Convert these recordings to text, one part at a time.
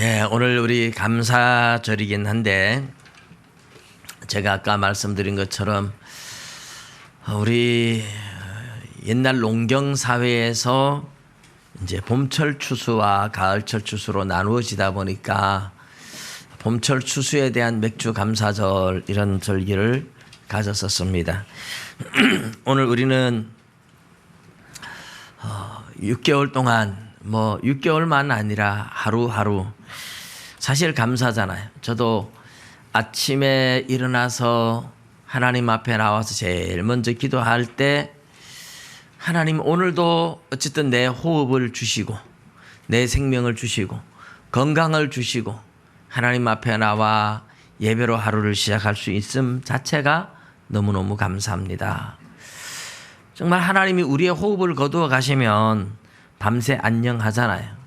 예, 오늘 우리 감사절이긴 한데 제가 아까 말씀드린 것처럼 우리 옛날 농경 사회에서 이제 봄철 추수와 가을철 추수로 나누어지다 보니까 봄철 추수에 대한 맥주 감사절 이런 절기를 가졌었습니다. 오늘 우리는 6개월 동안 6개월만 아니라 하루하루 사실 감사잖아요. 저도 아침에 일어나서 하나님 앞에 나와서 제일 먼저 기도할 때 하나님 오늘도 어쨌든 내 호흡을 주시고 내 생명을 주시고 건강을 주시고 하나님 앞에 나와 예배로 하루를 시작할 수 있음 자체가 너무너무 감사합니다. 정말 하나님이 우리의 호흡을 거두어 가시면 밤새 안녕하잖아요.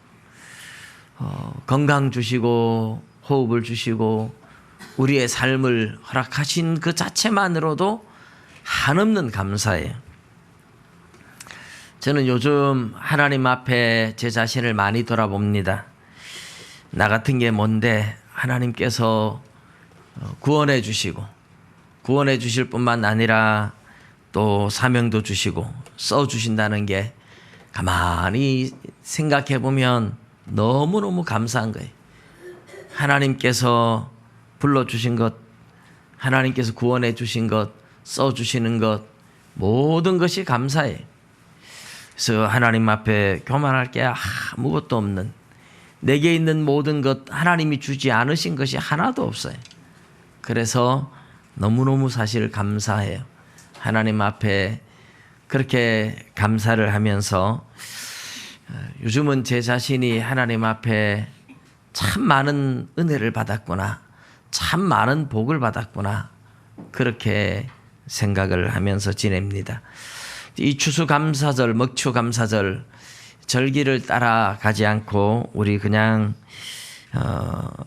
건강 주시고 호흡을 주시고 우리의 삶을 허락하신 그 자체만으로도 한없는 감사예요. 저는 요즘 하나님 앞에 제 자신을 많이 돌아봅니다. 나 같은 게 뭔데 하나님께서 구원해 주시고 구원해 주실 뿐만 아니라 또 사명도 주시고 써 주신다는 게 가만히 생각해 보면 너무너무 감사한 거예요. 하나님께서 불러주신 것, 하나님께서 구원해 주신 것, 써 주시는 것 모든 것이 감사해요. 그래서 하나님 앞에 교만할 게 아무것도 없는 내게 있는 모든 것 하나님이 주지 않으신 것이 하나도 없어요. 그래서 너무너무 사실 감사해요. 하나님 앞에 그렇게 감사를 하면서 요즘은 제 자신이 하나님 앞에 참 많은 은혜를 받았구나, 참 많은 복을 받았구나 그렇게 생각을 하면서 지냅니다. 이 추수감사절, 먹추감사절 절기를 따라가지 않고 우리 그냥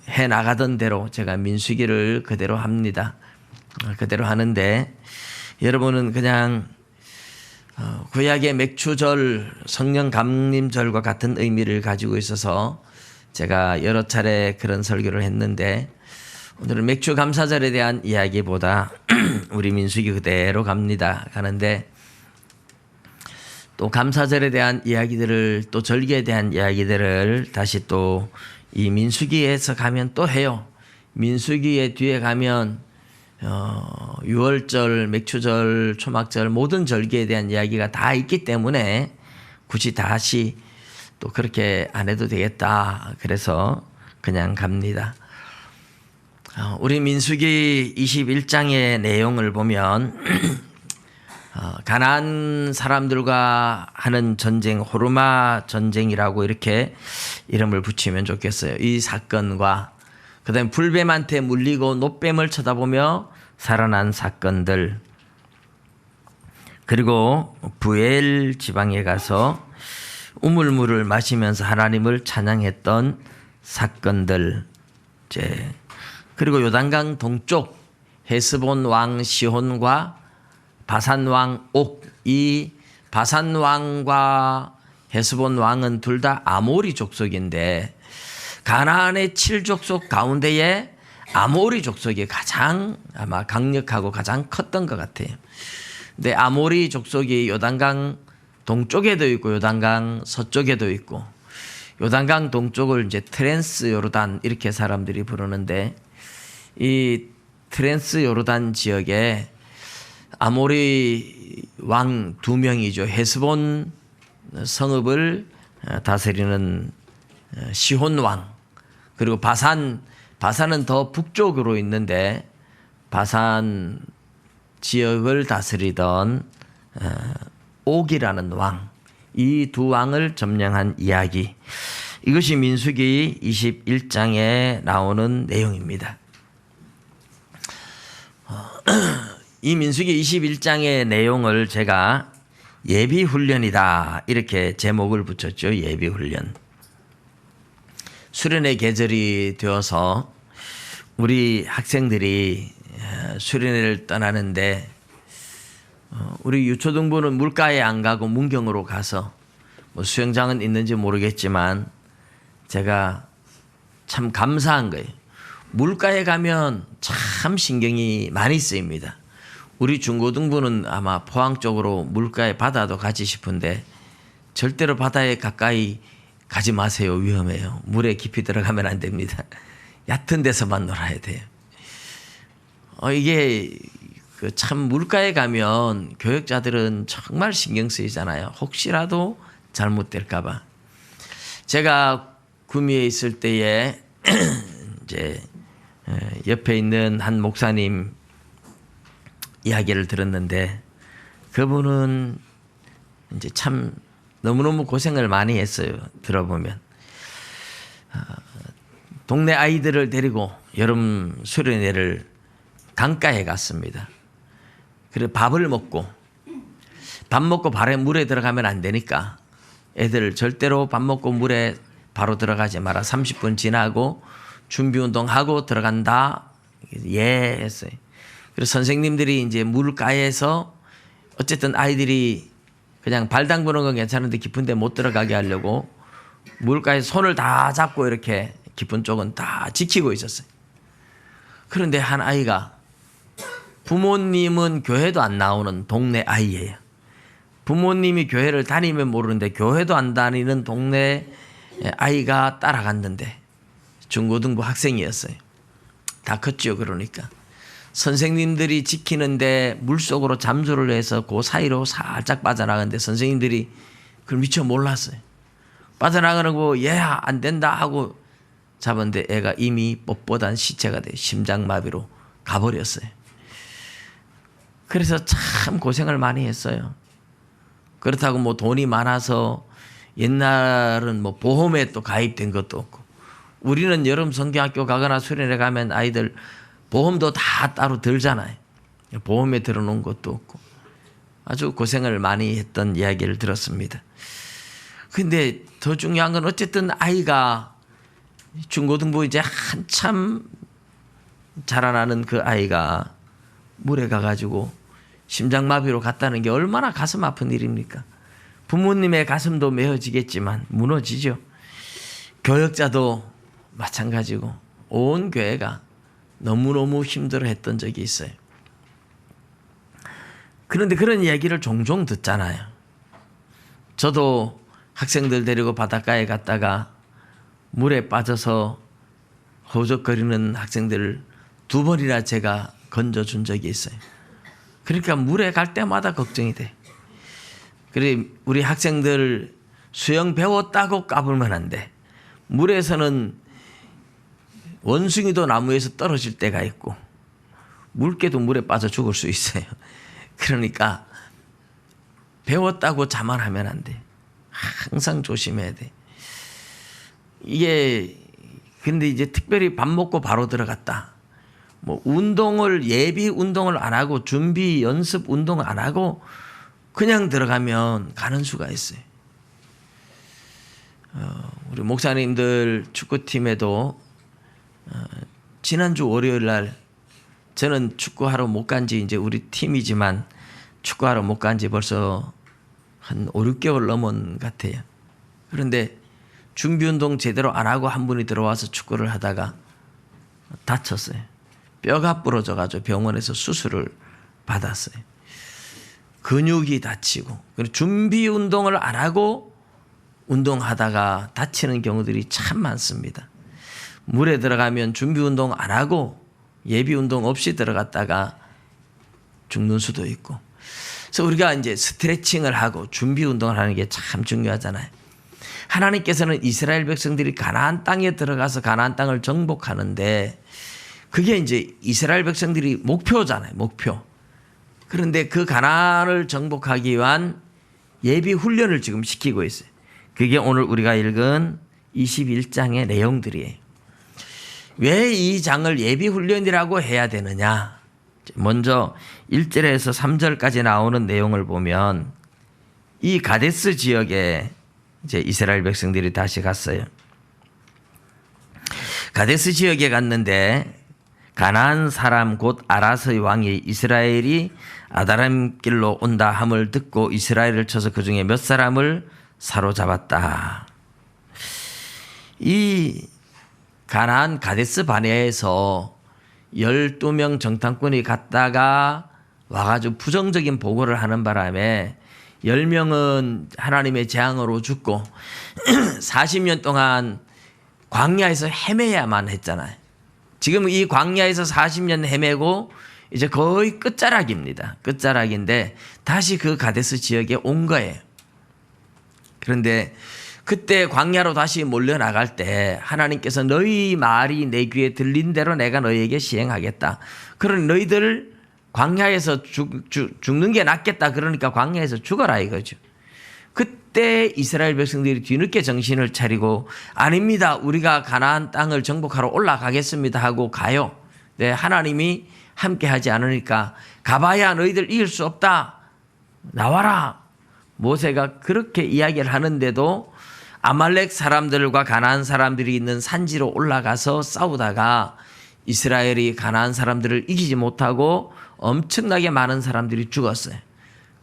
해나가던 대로 제가 민수기를 그대로 합니다. 그대로 하는데 여러분은 그냥 구약의 맥추절, 성령 감림절과 같은 의미를 가지고 있어서 제가 여러 차례 그런 설교를 했는데 오늘은 맥주 감사절에 대한 이야기보다 우리 민수기 그대로 가는데 또 감사절에 대한 이야기들을 또 절기에 대한 이야기들을 다시 또 이 민수기에서 가면 또 해요. 민수기의 뒤에 가면 6월절, 맥추절, 초막절 모든 절기에 대한 이야기가 다 있기 때문에 굳이 다시 또 그렇게 안 해도 되겠다. 그래서 그냥 갑니다. 우리 민수기 21장의 내용을 보면 가나안 사람들과 하는 전쟁, 호르마 전쟁이라고 이렇게 이름을 붙이면 좋겠어요. 이 사건과 그다음에 불뱀한테 물리고 노뱀을 쳐다보며 살아난 사건들, 그리고 부엘 지방에 가서 우물물을 마시면서 하나님을 찬양했던 사건들, 그리고 요단강 동쪽 헤스본 왕 시혼과 바산 왕 옥, 이 바산 왕과 헤스본 왕은 둘 다 아모리 족속인데 가나안의 7족속 가운데에 아모리 족속이 가장 아마 강력하고 가장 컸던 것 같아요. 근데 아모리 족속이 요단강 동쪽에도 있고 요단강 서쪽에도 있고, 요단강 동쪽을 이제 트랜스 요르단 이렇게 사람들이 부르는데 이 트랜스 요르단 지역에 아모리 왕 2명이죠. 헤스본 성읍을 다스리는 시혼 왕, 그리고 바산은 더 북쪽으로 있는데 바산 지역을 다스리던 옥이라는 왕, 이 두 왕을 점령한 이야기, 이것이 민수기 21장에 나오는 내용입니다. 이 민수기 21장의 내용을 제가 예비훈련이다 이렇게 제목을 붙였죠. 예비훈련. 수련의 계절이 되어서 우리 학생들이 수련회를 떠나는데 우리 유초등부는 물가에 안 가고 문경으로 가서 수영장은 있는지 모르겠지만 제가 참 감사한 거예요. 물가에 가면 참 신경이 많이 쓰입니다. 우리 중고등부는 아마 포항 쪽으로 물가에 바다도 가지 싶은데 절대로 바다에 가까이 가지 마세요. 위험해요. 물에 깊이 들어가면 안 됩니다. 얕은 데서만 놀아야 돼요. 이게 그 참 물가에 가면 교역자들은 정말 신경 쓰이잖아요. 혹시라도 잘못될까 봐. 제가 구미에 있을 때에 이제 옆에 있는 한 목사님 이야기를 들었는데 그분은 이제 참 너무너무 고생을 많이 했어요. 들어보면 동네 아이들을 데리고 여름 수련회를 강가에 갔습니다. 그래 밥 먹고 바로 물에 들어가면 안 되니까 애들 절대로 밥 먹고 물에 바로 들어가지 마라. 30분 지나고 준비 운동하고 들어간다. 예 했어요. 그래서 선생님들이 이제 물가에서 어쨌든 아이들이 그냥 발 담그는 건 괜찮은데 깊은 데 못 들어가게 하려고 물가에 손을 다 잡고 이렇게 깊은 쪽은 다 지키고 있었어요. 그런데 한 아이가 부모님은 교회도 안 나오는 동네 아이예요. 부모님이 교회를 다니면 모르는데 교회도 안 다니는 동네 아이가 따라갔는데 중고등부 학생이었어요. 다 컸죠. 그러니까 선생님들이 지키는데 물속으로 잠수를 해서 그 사이로 살짝 빠져나가는데 선생님들이 그걸 미처 몰랐어요. 빠져나가고 얘야 안 된다 하고 잡았는데 애가 이미 뻣뻣한 시체가 돼 심장마비로 가버렸어요. 그래서 참 고생을 많이 했어요. 그렇다고 뭐 돈이 많아서 옛날은 뭐 보험에 또 가입된 것도 없고 우리는 여름 성경학교 가거나 수련회 가면 아이들 보험도 다 따로 들잖아요. 보험에 들어놓은 것도 없고 아주 고생을 많이 했던 이야기를 들었습니다. 근데 더 중요한 건 어쨌든 아이가 중고등부 이제 한참 자라나는 그 아이가 물에 가가지고 심장마비로 갔다는 게 얼마나 가슴 아픈 일입니까? 부모님의 가슴도 메어지겠지만 무너지죠. 교역자도 마찬가지고 온 교회가 너무너무 힘들어했던 적이 있어요. 그런데 그런 이야기를 종종 듣잖아요. 저도 학생들 데리고 바닷가에 갔다가 물에 빠져서 허우적거리는 학생들을 2번이나 제가 건져준 적이 있어요. 그러니까 물에 갈 때마다 걱정이 돼. 그래 우리 학생들 수영 배웠다고 까불면 안 돼. 물에서는 원숭이도 나무에서 떨어질 때가 있고 물개도 물에 빠져 죽을 수 있어요. 그러니까 배웠다고 자만하면 안 돼. 항상 조심해야 돼. 이게 근데 이제 특별히 밥 먹고 바로 들어갔다. 뭐 운동을 예비 운동을 안 하고 준비 연습 운동을 안 하고 그냥 들어가면 가는 수가 있어요. 우리 목사님들 축구팀에도 지난주 월요일 날 저는 축구하러 못 간 지 이제 우리 팀이지만 축구하러 못 간 지 벌써 한 5, 6개월 넘은 것 같아요. 그런데 준비 운동 제대로 안 하고 한 분이 들어와서 축구를 하다가 다쳤어요. 뼈가 부러져 가지고 병원에서 수술을 받았어요. 근육이 다치고 그리고 준비 운동을 안 하고 운동하다가 다치는 경우들이 참 많습니다. 물에 들어가면 준비 운동 안 하고 예비 운동 없이 들어갔다가 죽는 수도 있고. 그래서 우리가 이제 스트레칭을 하고 준비 운동을 하는 게 참 중요하잖아요. 하나님께서는 이스라엘 백성들이 가나안 땅에 들어가서 가나안 땅을 정복하는데 그게 이제 이스라엘 백성들이 목표잖아요. 목표. 그런데 그 가나안을 정복하기 위한 예비 훈련을 지금 시키고 있어요. 그게 오늘 우리가 읽은 21장의 내용들이에요. 왜 이 장을 예비 훈련이라고 해야 되느냐? 먼저 1절에서 3절까지 나오는 내용을 보면 이 가데스 지역에 이제 이스라엘 백성들이 다시 갔어요. 가데스 지역에 갔는데 가나안 사람 곧 아라스의 왕이 이스라엘이 아다람 길로 온다 함을 듣고 이스라엘을 쳐서 그 중에 몇 사람을 사로잡았다. 이 가나안 가데스 바네아에서 12명 정탐꾼이 갔다가 와가지고 부정적인 보고를 하는 바람에 10명은 하나님의 재앙으로 죽고 40년 동안 광야에서 헤매야만 했잖아요. 지금 이 광야에서 40년 헤매고 이제 거의 끝자락입니다. 끝자락인데 다시 그 가데스 지역에 온 거예요. 그런데 그때 광야로 다시 몰려나갈 때 하나님께서 너희 말이 내 귀에 들린 대로 내가 너희에게 시행하겠다. 그러니 너희들 광야에서 죽는 게 낫겠다. 그러니까 광야에서 죽어라 이거죠. 그때 이스라엘 백성들이 뒤늦게 정신을 차리고 아닙니다. 우리가 가나안 땅을 정복하러 올라가겠습니다 하고 가요. 네, 하나님이 함께 하지 않으니까 가봐야 너희들 이길 수 없다. 나와라. 모세가 그렇게 이야기를 하는데도 아말렉 사람들과 가나안 사람들이 있는 산지로 올라가서 싸우다가 이스라엘이 가나안 사람들을 이기지 못하고 엄청나게 많은 사람들이 죽었어요.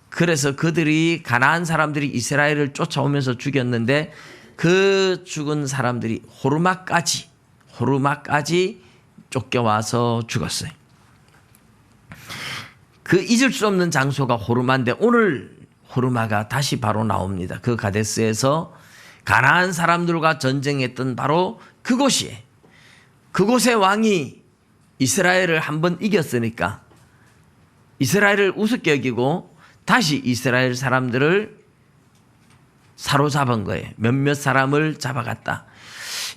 그래서 그들이 가나안 사람들이 이스라엘을 쫓아오면서 죽였는데 그 죽은 사람들이 호르마까지 쫓겨와서 죽었어요. 그 잊을 수 없는 장소가 호르마인데 오늘 호르마가 다시 바로 나옵니다. 그 가데스에서 가나안 사람들과 전쟁했던 바로 그곳이에요. 그곳의 왕이 이스라엘을 한번 이겼으니까 이스라엘을 우습게 여기고 다시 이스라엘 사람들을 사로잡은 거예요. 몇몇 사람을 잡아갔다.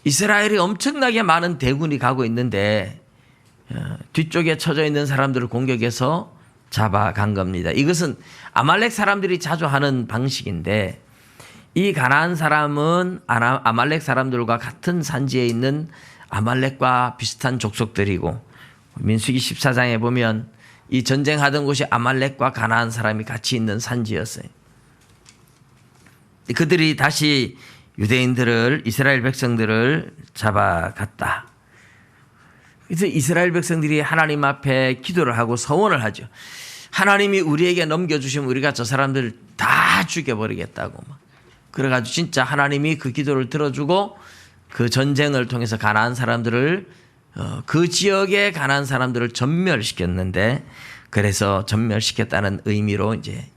이스라엘이 엄청나게 많은 대군이 가고 있는데 뒤쪽에 쳐져 있는 사람들을 공격해서 잡아간 겁니다. 이것은 아말렉 사람들이 자주 하는 방식인데 이 가나안 사람은 아말렉 사람들과 같은 산지에 있는 아말렉과 비슷한 족속들이고 민수기 14장에 보면 이 전쟁하던 곳이 아말렉과 가나안 사람이 같이 있는 산지였어요. 그들이 다시 유대인들을 이스라엘 백성들을 잡아갔다. 그래서 이스라엘 백성들이 하나님 앞에 기도를 하고 서원을 하죠. 하나님이 우리에게 넘겨주시면 우리가 저 사람들 다 죽여버리겠다고 막. 그래가지고 진짜 하나님이 그 기도를 들어주고 그 전쟁을 통해서 가나안 사람들을 그 지역의 가나안 사람들을 전멸시켰는데 그래서 전멸시켰다는 의미로 이제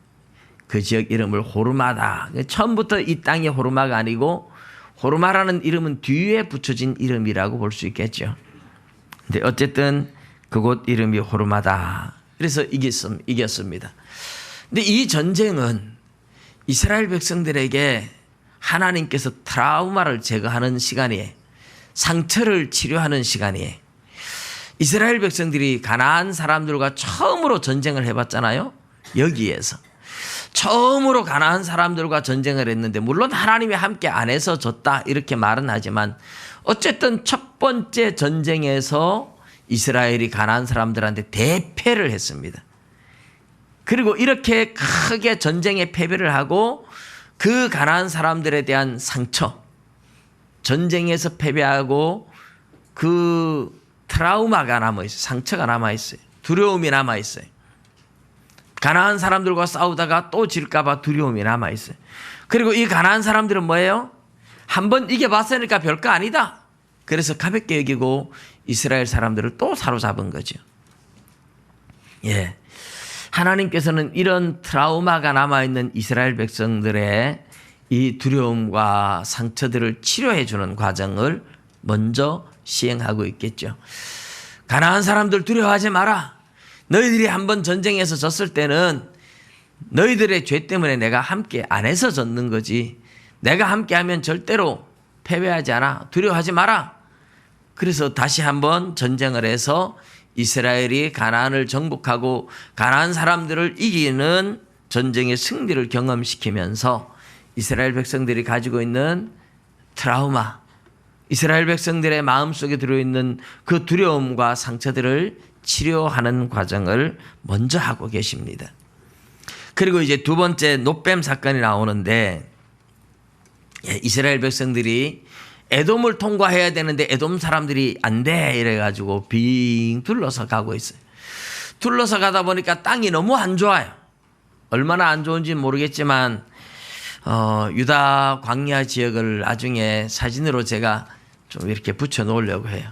그 지역 이름을 호르마다. 처음부터 이 땅이 호르마가 아니고 호르마라는 이름은 뒤에 붙여진 이름이라고 볼 수 있겠죠. 근데 어쨌든 그곳 이름이 호르마다. 그래서 이겼습니다. 근데 이 전쟁은 이스라엘 백성들에게 하나님께서 트라우마를 제거하는 시간이에요. 상처를 치료하는 시간이에요. 이스라엘 백성들이 가나안 사람들과 처음으로 전쟁을 해봤잖아요. 여기에서. 처음으로 가나안 사람들과 전쟁을 했는데 물론 하나님이 함께 안 해서 졌다 이렇게 말은 하지만 어쨌든 첫 번째 전쟁에서 이스라엘이 가나안 사람들한테 대패를 했습니다. 그리고 이렇게 크게 전쟁에 패배를 하고 그 가나안 사람들에 대한 상처, 전쟁에서 패배하고 그 트라우마가 남아있어요. 상처가 남아있어요. 두려움이 남아있어요. 가나안 사람들과 싸우다가 또 질까봐 두려움이 남아있어요. 그리고 이 가나안 사람들은 뭐예요? 한번 이겨봤으니까 별거 아니다. 그래서 가볍게 여기고 이스라엘 사람들을 또 사로잡은 거죠. 예. 하나님께서는 이런 트라우마가 남아있는 이스라엘 백성들의 이 두려움과 상처들을 치료해 주는 과정을 먼저 시행하고 있겠죠. 가나안 사람들 두려워하지 마라. 너희들이 한번 전쟁에서 졌을 때는 너희들의 죄 때문에 내가 함께 안 해서 졌는 거지. 내가 함께하면 절대로 패배하지 않아. 두려워하지 마라. 그래서 다시 한번 전쟁을 해서 이스라엘이 가나안을 정복하고 가나안 사람들을 이기는 전쟁의 승리를 경험시키면서 이스라엘 백성들이 가지고 있는 트라우마, 이스라엘 백성들의 마음속에 들어있는 그 두려움과 상처들을 치료하는 과정을 먼저 하고 계십니다. 그리고 이제 두 번째 놋뱀 사건이 나오는데 이스라엘 백성들이 에돔을 통과해야 되는데 에돔 사람들이 안 돼 이래가지고 빙 둘러서 가고 있어요. 둘러서 가다 보니까 땅이 너무 안 좋아요. 얼마나 안 좋은지는 모르겠지만 유다 광야 지역을 나중에 사진으로 제가 좀 이렇게 붙여 놓으려고 해요.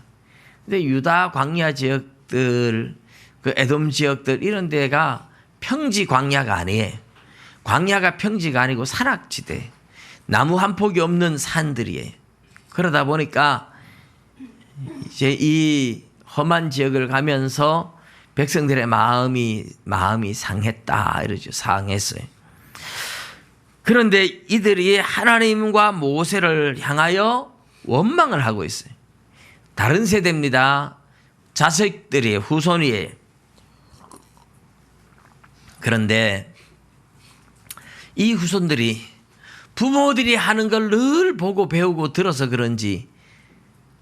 근데 유다 광야 지역들, 그 에돔 지역들 이런 데가 평지 광야가 아니에요. 광야가 평지가 아니고 산악지대, 나무 한 폭이 없는 산들이에요. 그러다 보니까 이제 이 험한 지역을 가면서 백성들의 마음이 상했다 이러죠. 상했어요. 그런데 이들이 하나님과 모세를 향하여 원망을 하고 있어요. 다른 세대입니다. 자식들이에요. 후손이에요. 그런데 이 후손들이 부모들이 하는 걸 늘 보고 배우고 들어서 그런지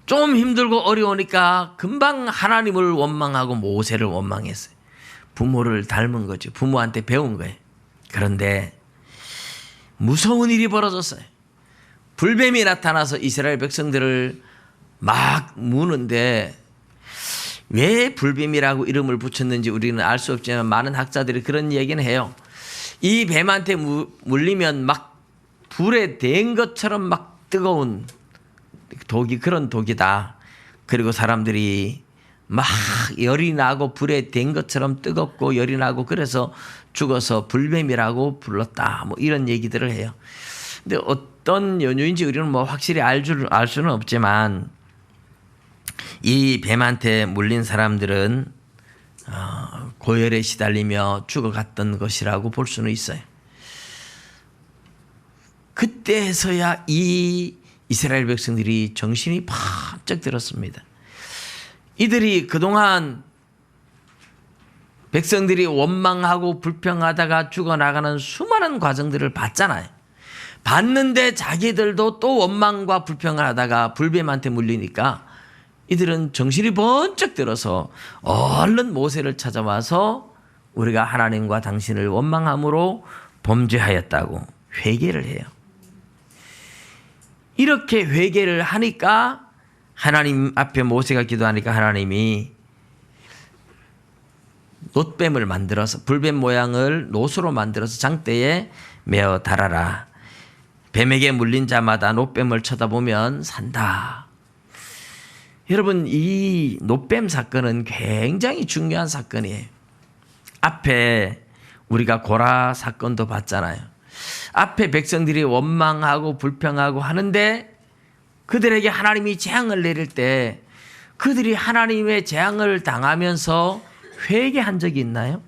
좀 힘들고 어려우니까 금방 하나님을 원망하고 모세를 원망했어요. 부모를 닮은 거죠. 부모한테 배운 거예요. 그런데 무서운 일이 벌어졌어요. 불뱀이 나타나서 이스라엘 백성들을 막 무는데 왜 불뱀이라고 이름을 붙였는지 우리는 알 수 없지만 많은 학자들이 그런 얘기는 해요. 이 뱀한테 물리면 막 불에 댄 것처럼 막 뜨거운 독이, 그런 독이다. 그리고 사람들이 막 열이 나고 불에 댄 것처럼 뜨겁고 열이 나고 그래서 죽어서 불뱀이라고 불렀다. 뭐 이런 얘기들을 해요. 근데 어떤 연유인지 우리는 뭐 확실히 알 수는 없지만 이 뱀한테 물린 사람들은 고열에 시달리며 죽어갔던 것이라고 볼 수는 있어요. 그때서야 이 이스라엘 백성들이 정신이 번쩍 들었습니다. 이들이 그동안 백성들이 원망하고 불평하다가 죽어나가는 수많은 과정들을 봤잖아요. 봤는데 자기들도 또 원망과 불평을 하다가 불뱀한테 물리니까 이들은 정신이 번쩍 들어서 얼른 모세를 찾아와서 우리가 하나님과 당신을 원망함으로 범죄하였다고 회개를 해요. 이렇게 회개를 하니까 하나님 앞에 모세가 기도하니까 하나님이 놋뱀을 만들어서 불뱀 모양을 놋으로 만들어서 장대에 메어 달아라. 뱀에게 물린 자마다 놋뱀을 쳐다보면 산다. 여러분, 이 놋뱀 사건은 굉장히 중요한 사건이에요. 앞에 우리가 고라 사건도 봤잖아요. 앞에 백성들이 원망하고 불평하고 하는데 그들에게 하나님이 재앙을 내릴 때 그들이 하나님의 재앙을 당하면서 회개한 적이 있나요?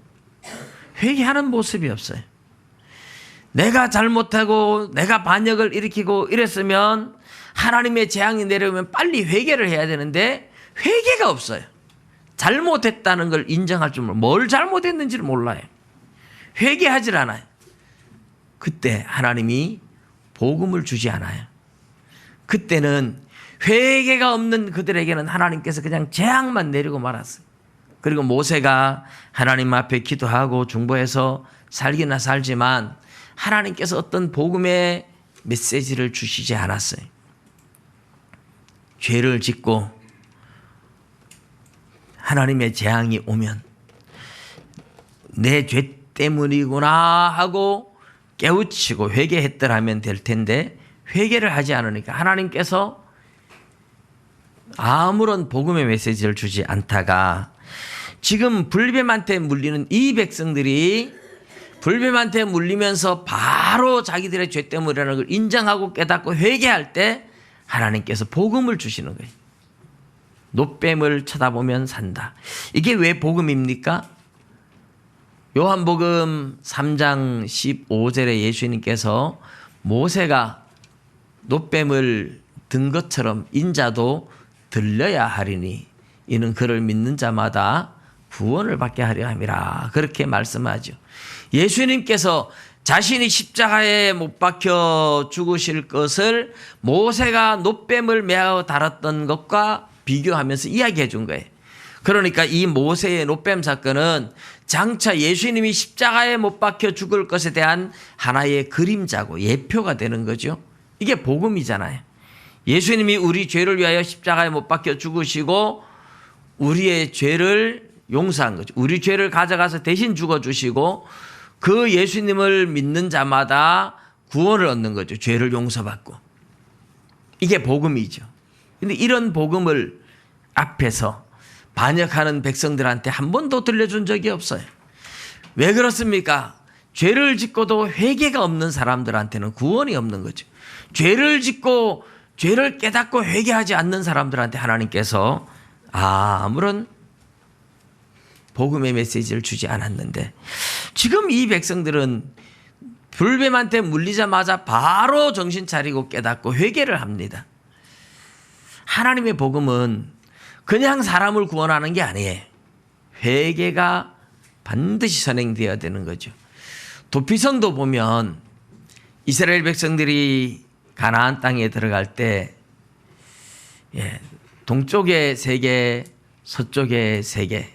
회개하는 모습이 없어요. 내가 잘못하고 내가 반역을 일으키고 이랬으면 하나님의 재앙이 내려오면 빨리 회개를 해야 되는데 회개가 없어요. 잘못했다는 걸 인정할 줄 몰라요. 뭘 잘못했는지를 몰라요. 회개하질 않아요. 그때 하나님이 복음을 주지 않아요. 그때는 회개가 없는 그들에게는 하나님께서 그냥 재앙만 내리고 말았어요. 그리고 모세가 하나님 앞에 기도하고 중보해서 살기나 살지만 하나님께서 어떤 복음의 메시지를 주시지 않았어요. 죄를 짓고 하나님의 재앙이 오면 내 죄 때문이구나 하고 깨우치고 회개했더라면 될 텐데 회개를 하지 않으니까 하나님께서 아무런 복음의 메시지를 주지 않다가 지금 불뱀한테 물리는 이 백성들이 불뱀한테 물리면서 바로 자기들의 죄 때문이라는 걸 인정하고 깨닫고 회개할 때 하나님께서 복음을 주시는 거예요. 놋뱀을 쳐다보면 산다. 이게 왜 복음입니까? 요한복음 3장 15절에 예수님께서 모세가 놋뱀을 든 것처럼 인자도 들려야 하리니 이는 그를 믿는 자마다 구원을 받게 하려 함이라. 그렇게 말씀하죠. 예수님께서 자신이 십자가에 못 박혀 죽으실 것을 모세가 놋뱀을 메어 달았던 것과 비교하면서 이야기해 준 거예요. 그러니까 이 모세의 놋뱀 사건은 장차 예수님이 십자가에 못 박혀 죽을 것에 대한 하나의 그림자고 예표가 되는 거죠. 이게 복음이잖아요. 예수님이 우리 죄를 위하여 십자가에 못 박혀 죽으시고 우리의 죄를 용서한 거죠. 우리 죄를 가져가서 대신 죽어주시고 그 예수님을 믿는 자마다 구원을 얻는 거죠. 죄를 용서받고. 이게 복음이죠. 근데 이런 복음을 앞에서 반역하는 백성들한테 한 번도 들려준 적이 없어요. 왜 그렇습니까? 죄를 짓고도 회개가 없는 사람들한테는 구원이 없는 거죠. 죄를 짓고 죄를 깨닫고 회개하지 않는 사람들한테 하나님께서 아무런 복음의 메시지를 주지 않았는데, 지금 이 백성들은 불뱀한테 물리자마자 바로 정신 차리고 깨닫고 회개를 합니다. 하나님의 복음은 그냥 사람을 구원하는 게 아니에요. 회개가 반드시 선행되어야 되는 거죠. 도피성도 보면 이스라엘 백성들이 가나안 땅에 들어갈 때 동쪽에 3개, 서쪽에 3개.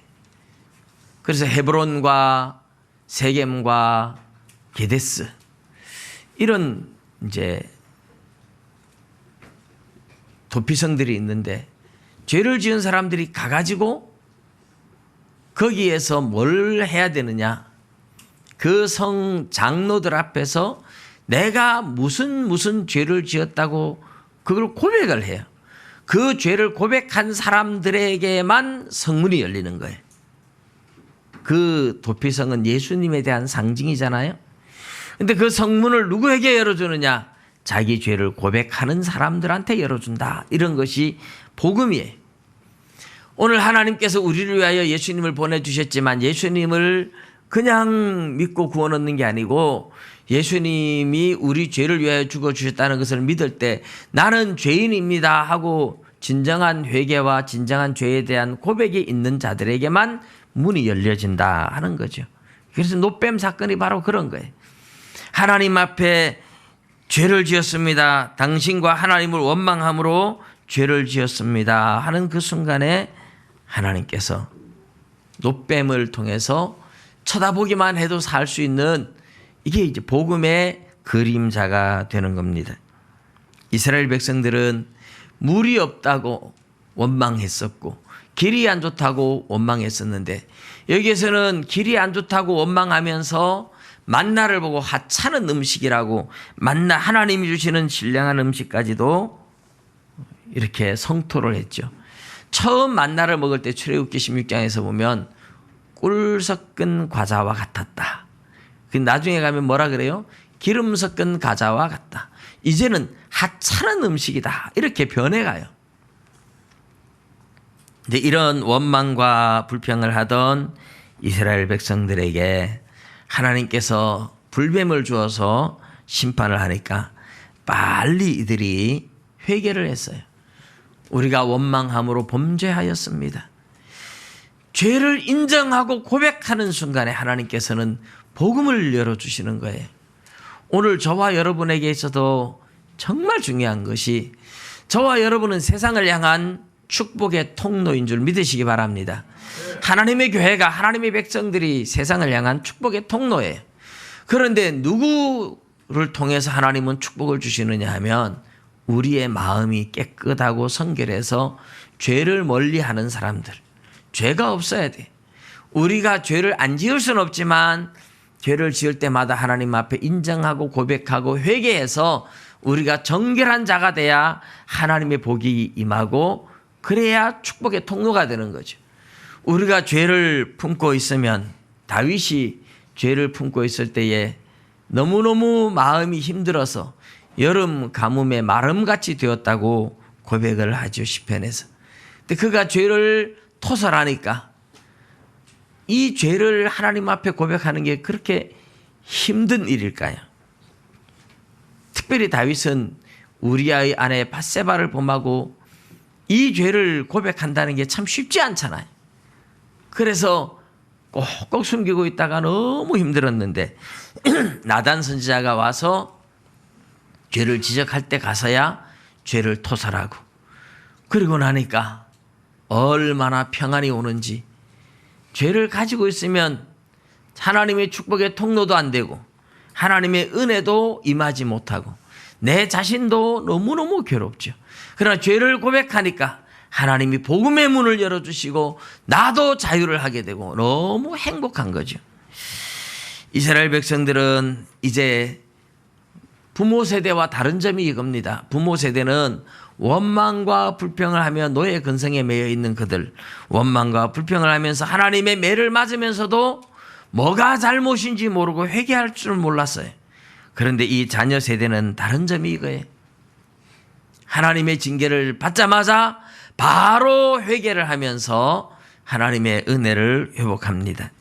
그래서 헤브론과 세겜과 게데스, 이런 이제 도피성들이 있는데, 죄를 지은 사람들이 가가지고 거기에서 뭘 해야 되느냐? 그 성 장로들 앞에서 내가 무슨 죄를 지었다고 그걸 고백을 해요. 그 죄를 고백한 사람들에게만 성문이 열리는 거예요. 그 도피성은 예수님에 대한 상징이잖아요. 근데 그 성문을 누구에게 열어주느냐? 자기 죄를 고백하는 사람들한테 열어준다. 이런 것이 복음이에요. 오늘 하나님께서 우리를 위하여 예수님을 보내주셨지만 예수님을 그냥 믿고 구원 얻는 게 아니고, 예수님이 우리 죄를 위하여 죽어주셨다는 것을 믿을 때 나는 죄인입니다 하고 진정한 회개와 진정한 죄에 대한 고백이 있는 자들에게만 문이 열려진다 하는 거죠. 그래서 노뱀 사건이 바로 그런 거예요. 하나님 앞에 죄를 지었습니다. 당신과 하나님을 원망함으로 죄를 지었습니다 하는 그 순간에 하나님께서 노뱀을 통해서 쳐다보기만 해도 살 수 있는, 이게 이제 복음의 그림자가 되는 겁니다. 이스라엘 백성들은 물이 없다고 원망했었고 길이 안 좋다고 원망했었는데, 여기에서는 길이 안 좋다고 원망하면서 만나를 보고 하찮은 음식이라고, 만나 하나님이 주시는 신령한 음식까지도 이렇게 성토를 했죠. 처음 만나를 먹을 때 출애굽기 16장에서 보면 꿀 섞은 과자와 같았다. 나중에 가면 뭐라 그래요? 기름 섞은 과자와 같다. 이제는 하찮은 음식이다. 이렇게 변해가요. 근데 이런 원망과 불평을 하던 이스라엘 백성들에게 하나님께서 불뱀을 주어서 심판을 하니까 빨리 이들이 회개를 했어요. 우리가 원망함으로 범죄하였습니다. 죄를 인정하고 고백하는 순간에 하나님께서는 복음을 열어주시는 거예요. 오늘 저와 여러분에게 있어도 정말 중요한 것이, 저와 여러분은 세상을 향한 축복의 통로인 줄 믿으시기 바랍니다. 하나님의 교회가, 하나님의 백성들이 세상을 향한 축복의 통로예요. 그런데 누구를 통해서 하나님은 축복을 주시느냐 하면, 우리의 마음이 깨끗하고 성결해서 죄를 멀리하는 사람들, 죄가 없어야 돼. 우리가 죄를 안 지을 수는 없지만 죄를 지을 때마다 하나님 앞에 인정하고 고백하고 회개해서 우리가 정결한 자가 돼야 하나님의 복이 임하고, 그래야 축복의 통로가 되는 거죠. 우리가 죄를 품고 있으면, 다윗이 죄를 품고 있을 때에 너무너무 마음이 힘들어서 여름 가뭄에 마름같이 되었다고 고백을 하죠, 시편에서. 근데 그가 죄를 토설하니까, 이 죄를 하나님 앞에 고백하는 게 그렇게 힘든 일일까요? 특별히 다윗은 우리아의 아내 밧세바를 범하고 이 죄를 고백한다는 게 참 쉽지 않잖아요. 그래서 꼭꼭 숨기고 있다가 너무 힘들었는데 나단 선지자가 와서 죄를 지적할 때 가서야 죄를 토설하고, 그리고 나니까 얼마나 평안이 오는지. 죄를 가지고 있으면 하나님의 축복의 통로도 안 되고 하나님의 은혜도 임하지 못하고 내 자신도 너무너무 괴롭죠. 그러나 죄를 고백하니까 하나님이 복음의 문을 열어주시고 나도 자유를 하게 되고 너무 행복한 거죠. 이스라엘 백성들은 이제 부모 세대와 다른 점이 이겁니다. 부모 세대는 원망과 불평을 하며 노예 근성에 매여 있는 그들, 원망과 불평을 하면서 하나님의 매를 맞으면서도 뭐가 잘못인지 모르고 회개할 줄 몰랐어요. 그런데 이 자녀 세대는 다른 점이 이거예요. 하나님의 징계를 받자마자 바로 회개를 하면서 하나님의 은혜를 회복합니다.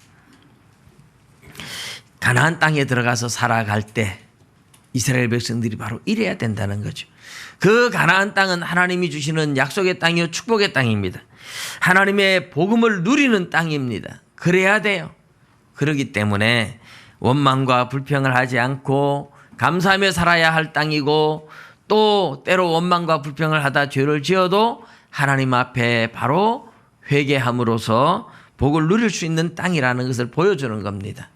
가나안 땅에 들어가서 살아갈 때 이스라엘 백성들이 바로 이래야 된다는 거죠. 그 가나안 땅은 하나님이 주시는 약속의 땅이요 축복의 땅입니다. 하나님의 복음을 누리는 땅입니다. 그래야 돼요. 그렇기 때문에 원망과 불평을 하지 않고 감사하며 살아야 할 땅이고, 또 때로 원망과 불평을 하다 죄를 지어도 하나님 앞에 바로 회개함으로써 복을 누릴 수 있는 땅이라는 것을 보여주는 겁니다.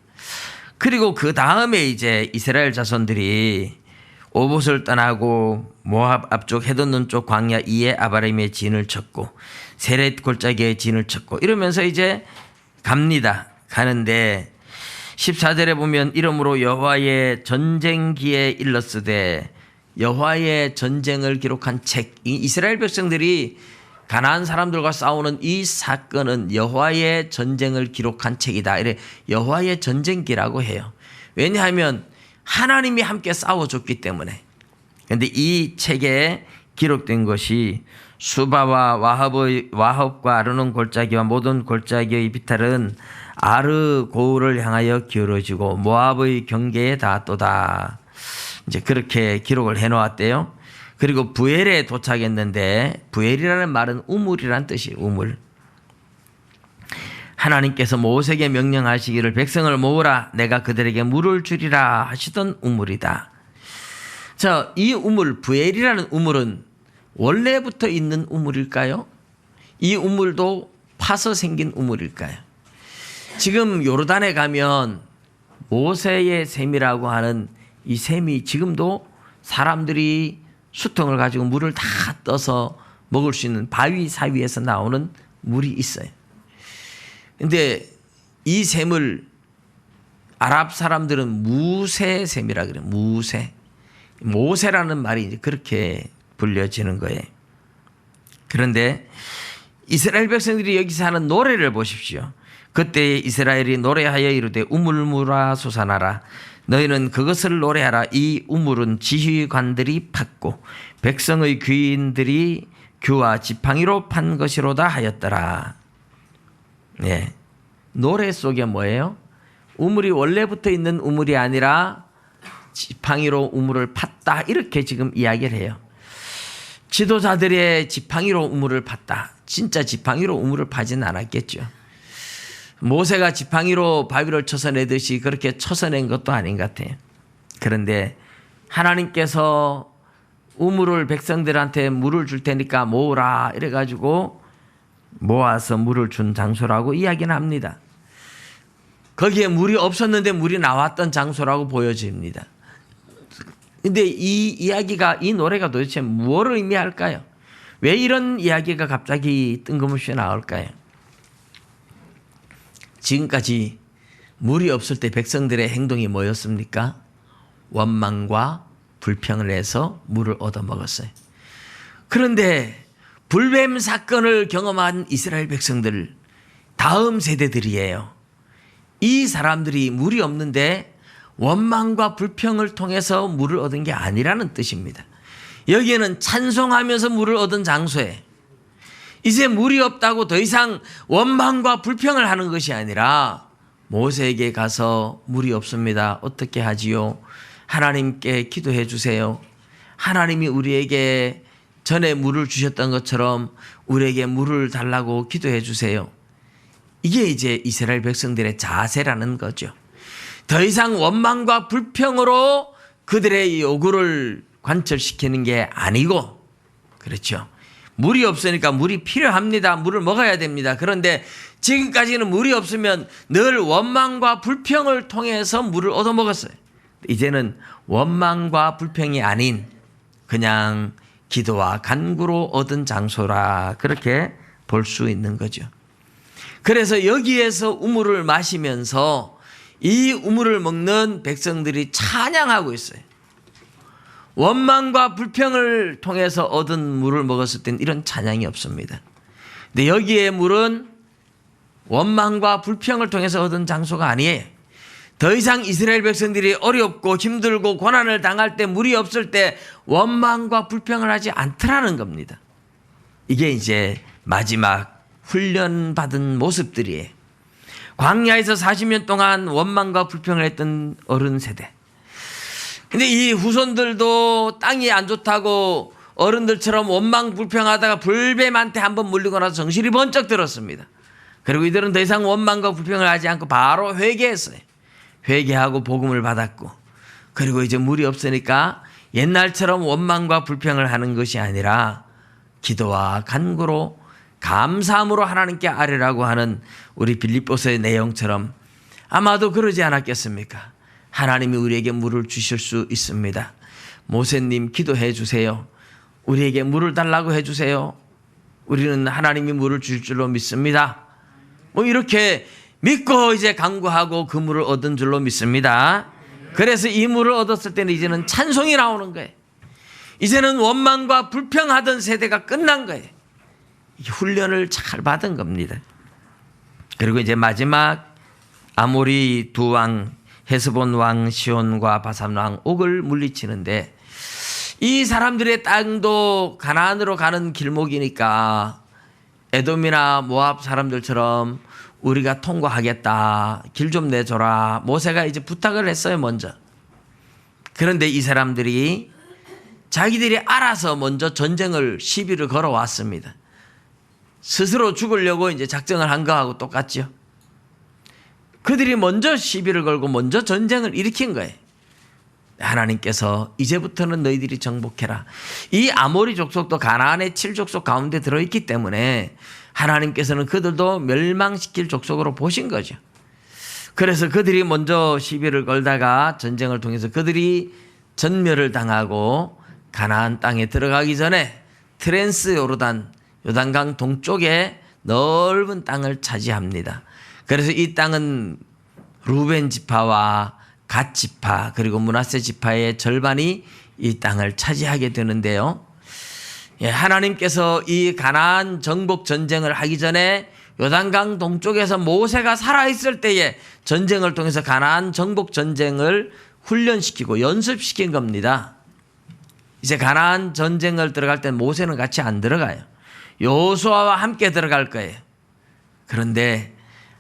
그리고 그 다음에 이제 이스라엘 자손들이 오봇을 떠나고 모압 앞쪽 해돋는 쪽 광야 이에 아바림의 진을 쳤고 세렛 골짜기에 진을 쳤고 이러면서 이제 갑니다. 가는데 14절에 보면 이러므로 여호와의 전쟁기에 일렀으되, 여호와의 전쟁을 기록한 책, 이 이스라엘 백성들이 가나안 사람들과 싸우는 이 사건은 여호와의 전쟁을 기록한 책이다. 이래 여호와의 전쟁기라고 해요. 왜냐하면 하나님이 함께 싸워줬기 때문에. 그런데 이 책에 기록된 것이 수바와 와합과 아르논 골짜기와 모든 골짜기의 비탈은 아르 고울을 향하여 기울어지고 모압의 경계에 닿았도다. 이제 그렇게 기록을 해놓았대요. 그리고 부엘에 도착했는데, 부엘이라는 말은 우물이란 뜻이에요. 우물. 하나님께서 모세에게 명령하시기를 백성을 모으라, 내가 그들에게 물을 주리라 하시던 우물이다. 자, 이 우물, 부엘이라는 우물은 원래부터 있는 우물일까요? 이 우물도 파서 생긴 우물일까요? 지금 요르단에 가면 모세의 샘이라고 하는 이 샘이 지금도 사람들이 수통을 가지고 물을 다 떠서 먹을 수 있는 바위 사이에서 나오는 물이 있어요. 근데 이 샘을 아랍 사람들은 무새샘이라 그래요. 무새. 모세라는 말이 이제 그렇게 불려지는 거예요. 그런데 이스라엘 백성들이 여기서 하는 노래를 보십시오. 그때 이스라엘이 노래하여 이르되 우물물아 솟아나라. 너희는 그것을 노래하라. 이 우물은 지휘관들이 팠고 백성의 귀인들이 규와 지팡이로 판 것이로다 하였더라. 예. 노래 속에 뭐예요? 우물이 원래부터 있는 우물이 아니라 지팡이로 우물을 팠다. 이렇게 지금 이야기를 해요. 지도자들의 지팡이로 우물을 팠다. 진짜 지팡이로 우물을 파지는 않았겠죠. 모세가 지팡이로 바위를 쳐서내듯이 그렇게 쳐서낸 것도 아닌 것 같아요. 그런데 하나님께서 우물을 백성들한테 물을 줄 테니까 모으라 이래가지고 모아서 물을 준 장소라고 이야기는 합니다. 거기에 물이 없었는데 물이 나왔던 장소라고 보여집니다. 근데 이 이야기가, 이 노래가 도대체 무엇을 의미할까요? 왜 이런 이야기가 갑자기 뜬금없이 나올까요? 지금까지 물이 없을 때 백성들의 행동이 뭐였습니까? 원망과 불평을 해서 물을 얻어먹었어요. 그런데 불뱀 사건을 경험한 이스라엘 백성들, 다음 세대들이에요. 이 사람들이 물이 없는데 원망과 불평을 통해서 물을 얻은 게 아니라는 뜻입니다. 여기에는 찬송하면서 물을 얻은 장소에 이제 물이 없다고 더 이상 원망과 불평을 하는 것이 아니라 모세에게 가서 물이 없습니다. 어떻게 하지요? 하나님께 기도해 주세요. 하나님이 우리에게 전에 물을 주셨던 것처럼 우리에게 물을 달라고 기도해 주세요. 이게 이제 이스라엘 백성들의 자세라는 거죠. 더 이상 원망과 불평으로 그들의 요구를 관철시키는 게 아니고, 그렇죠. 물이 없으니까 물이 필요합니다. 물을 먹어야 됩니다. 그런데 지금까지는 물이 없으면 늘 원망과 불평을 통해서 물을 얻어먹었어요. 이제는 원망과 불평이 아닌 그냥 기도와 간구로 얻은 장소라, 그렇게 볼 수 있는 거죠. 그래서 여기에서 우물을 마시면서 이 우물을 먹는 백성들이 찬양하고 있어요. 원망과 불평을 통해서 얻은 물을 먹었을 때는 이런 찬양이 없습니다. 근데 여기에 물은 원망과 불평을 통해서 얻은 장소가 아니에요. 더 이상 이스라엘 백성들이 어렵고 힘들고 고난을 당할 때 물이 없을 때 원망과 불평을 하지 않더라는 겁니다. 이게 이제 마지막 훈련받은 모습들이에요. 광야에서 40년 동안 원망과 불평을 했던 어른 세대. 근데 이 후손들도 땅이 안 좋다고 어른들처럼 원망 불평하다가 불뱀한테 한번 물리고 나서 정신이 번쩍 들었습니다. 그리고 이들은 더 이상 원망과 불평을 하지 않고 바로 회개했어요. 회개하고 복음을 받았고, 그리고 이제 물이 없으니까 옛날처럼 원망과 불평을 하는 것이 아니라 기도와 간구로 감사함으로 하나님께 아뢰라고 하는 우리 빌립보서의 내용처럼 아마도 그러지 않았겠습니까? 하나님이 우리에게 물을 주실 수 있습니다. 모세님 기도해 주세요. 우리에게 물을 달라고 해 주세요. 우리는 하나님이 물을 줄 줄로 믿습니다. 이렇게 믿고 이제 간구하고 그 물을 얻은 줄로 믿습니다. 그래서 이 물을 얻었을 때는 이제는 찬송이 나오는 거예요. 이제는 원망과 불평하던 세대가 끝난 거예요. 훈련을 잘 받은 겁니다. 그리고 이제 마지막 아모리 두 왕, 헤스본 왕 시온과 바산 왕 옥을 물리치는데, 이 사람들의 땅도 가나안으로 가는 길목이니까 에돔이나 모압 사람들처럼 우리가 통과하겠다, 길 좀 내줘라, 모세가 이제 부탁을 했어요 먼저. 그런데 이 사람들이 자기들이 알아서 먼저 전쟁을 시비를 걸어왔습니다. 스스로 죽으려고 이제 작정을 한 거하고 똑같죠. 그들이 먼저 시비를 걸고 먼저 전쟁을 일으킨 거예요. 하나님께서 이제부터는 너희들이 정복해라. 이 아모리 족속도 가나안의 7족속 가운데 들어있기 때문에 하나님께서는 그들도 멸망시킬 족속으로 보신 거죠. 그래서 그들이 먼저 시비를 걸다가 전쟁을 통해서 그들이 전멸을 당하고 가나안 땅에 들어가기 전에 트랜스 요단강 동쪽에 넓은 땅을 차지합니다. 그래서 이 땅은 루벤 지파와 갓 지파 그리고 므낫세 지파의 절반이 이 땅을 차지하게 되는데요. 하나님께서 이 가나안 정복 전쟁을 하기 전에 요단강 동쪽에서 모세가 살아있을 때에 전쟁을 통해서 가나안 정복 전쟁을 훈련시키고 연습시킨 겁니다. 이제 가나안 전쟁을 들어갈 때 모세는 같이 안 들어가요. 여호수아와 함께 들어갈 거예요. 그런데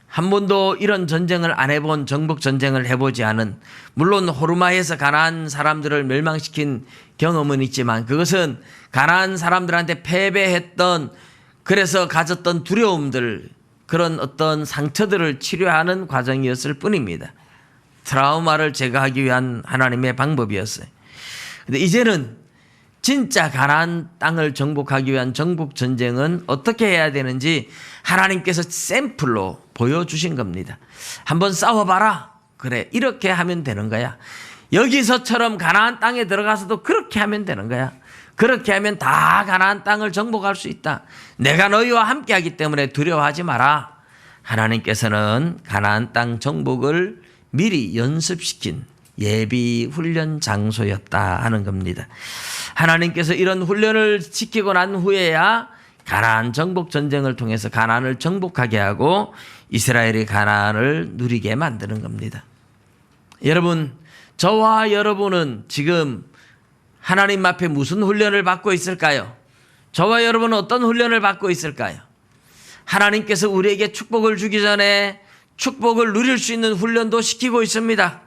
한 번도 이런 전쟁을 안 해본, 정복 전쟁을 해보지 않은, 물론 호르마에서 가나안 사람들을 멸망시킨 경험은 있지만 그것은 가나안 사람들한테 패배했던, 그래서 가졌던 두려움들, 그런 어떤 상처들을 치료하는 과정이었을 뿐입니다. 트라우마를 제거하기 위한 하나님의 방법이었어요. 근데 이제는 진짜 가나안 땅을 정복하기 위한 정복 전쟁은 어떻게 해야 되는지 하나님께서 샘플로 보여주신 겁니다. 한번 싸워봐라. 그래, 이렇게 하면 되는 거야. 여기서처럼 가나안 땅에 들어가서도 그렇게 하면 되는 거야. 그렇게 하면 다 가나안 땅을 정복할 수 있다. 내가 너희와 함께하기 때문에 두려워하지 마라. 하나님께서는 가나안 땅 정복을 미리 연습시킨 예비 훈련 장소였다 하는 겁니다. 하나님께서 이런 훈련을 지키고 난 후에야 가나안 정복 전쟁을 통해서 가나안을 정복하게 하고 이스라엘이 가나안을 누리게 만드는 겁니다. 여러분, 저와 여러분은 지금 하나님 앞에 무슨 훈련을 받고 있을까요? 저와 여러분은 어떤 훈련을 받고 있을까요? 하나님께서 우리에게 축복을 주기 전에 축복을 누릴 수 있는 훈련도 시키고 있습니다.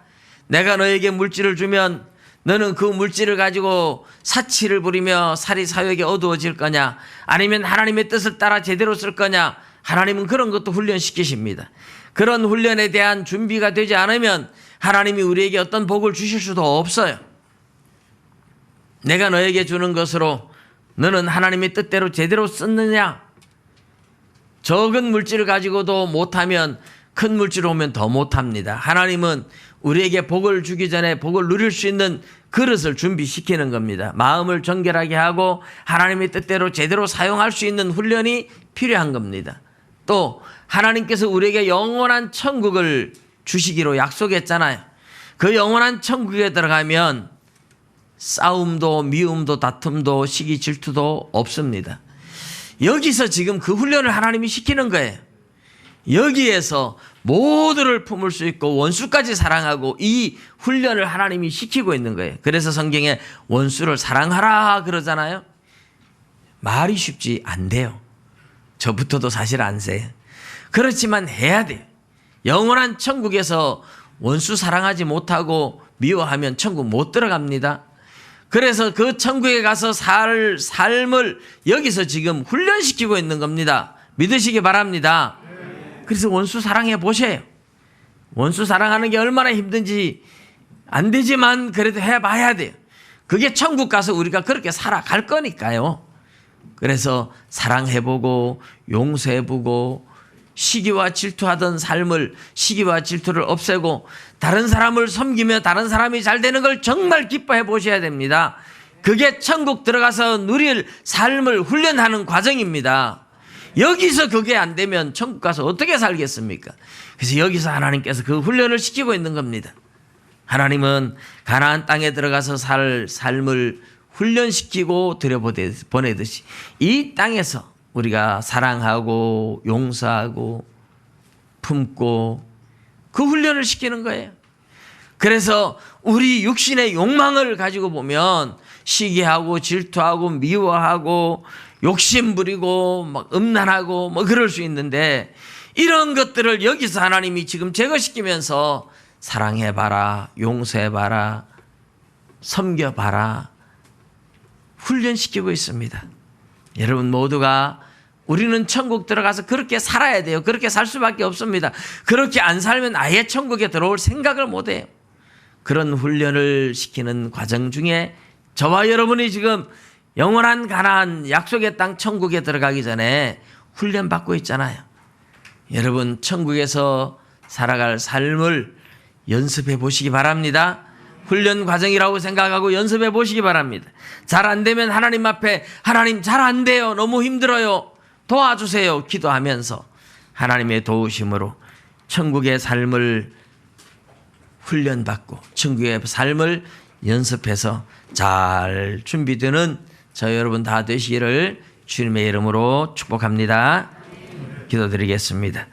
내가 너에게 물질을 주면 너는 그 물질을 가지고 사치를 부리며 살이 사욕에 어두워질 거냐, 아니면 하나님의 뜻을 따라 제대로 쓸 거냐. 하나님은 그런 것도 훈련시키십니다. 그런 훈련에 대한 준비가 되지 않으면 하나님이 우리에게 어떤 복을 주실 수도 없어요. 내가 너에게 주는 것으로 너는 하나님의 뜻대로 제대로 썼느냐. 적은 물질을 가지고도 못하면 큰 물질 오면 더 못합니다. 하나님은 우리에게 복을 주기 전에 복을 누릴 수 있는 그릇을 준비시키는 겁니다. 마음을 정결하게 하고 하나님의 뜻대로 제대로 사용할 수 있는 훈련이 필요한 겁니다. 또 하나님께서 우리에게 영원한 천국을 주시기로 약속했잖아요. 그 영원한 천국에 들어가면 싸움도 미움도 다툼도 시기 질투도 없습니다. 여기서 지금 그 훈련을 하나님이 시키는 거예요. 여기에서 모두를 품을 수 있고 원수까지 사랑하고 이 훈련을 하나님이 시키고 있는 거예요. 그래서 성경에 원수를 사랑하라 그러잖아요. 말이 쉽지 안 돼요. 저부터도 사실 안 세요. 그렇지만 해야 돼요. 영원한 천국에서 원수 사랑하지 못하고 미워하면 천국 못 들어갑니다. 그래서 그 천국에 가서 살 삶을 여기서 지금 훈련시키고 있는 겁니다. 믿으시기 바랍니다. 그래서 원수 사랑해 보세요. 원수 사랑하는 게 얼마나 힘든지 안 되지만 그래도 해봐야 돼요. 그게 천국 가서 우리가 그렇게 살아갈 거니까요. 그래서 사랑해보고 용서해보고 시기와 질투하던 삶을 시기와 질투를 없애고 다른 사람을 섬기며 다른 사람이 잘 되는 걸 정말 기뻐해 보셔야 됩니다. 그게 천국 들어가서 누릴 삶을 훈련하는 과정입니다. 여기서 그게 안 되면 천국 가서 어떻게 살겠습니까? 그래서 여기서 하나님께서 그 훈련을 시키고 있는 겁니다. 하나님은 가나안 땅에 들어가서 살 삶을 훈련시키고 들여보내듯이 이 땅에서 우리가 사랑하고 용서하고 품고 그 훈련을 시키는 거예요. 그래서 우리 육신의 욕망을 가지고 보면 시기하고 질투하고 미워하고 욕심 부리고 막 음란하고 뭐 그럴 수 있는데 이런 것들을 여기서 하나님이 지금 제거시키면서 사랑해봐라, 용서해봐라, 섬겨봐라 훈련시키고 있습니다. 여러분 모두가 우리는 천국 들어가서 그렇게 살아야 돼요. 그렇게 살 수밖에 없습니다. 그렇게 안 살면 아예 천국에 들어올 생각을 못 해요. 그런 훈련을 시키는 과정 중에 저와 여러분이 지금 영원한 가나안 약속의 땅 천국에 들어가기 전에 훈련받고 있잖아요. 여러분 천국에서 살아갈 삶을 연습해 보시기 바랍니다. 훈련 과정이라고 생각하고 연습해 보시기 바랍니다. 잘 안 되면 하나님 앞에 하나님 잘 안 돼요. 너무 힘들어요. 도와주세요. 기도하면서 하나님의 도우심으로 천국의 삶을 훈련받고 천국의 삶을 연습해서 잘 준비되는 저 여러분 다 되시기를 주님의 이름으로 축복합니다. 기도드리겠습니다.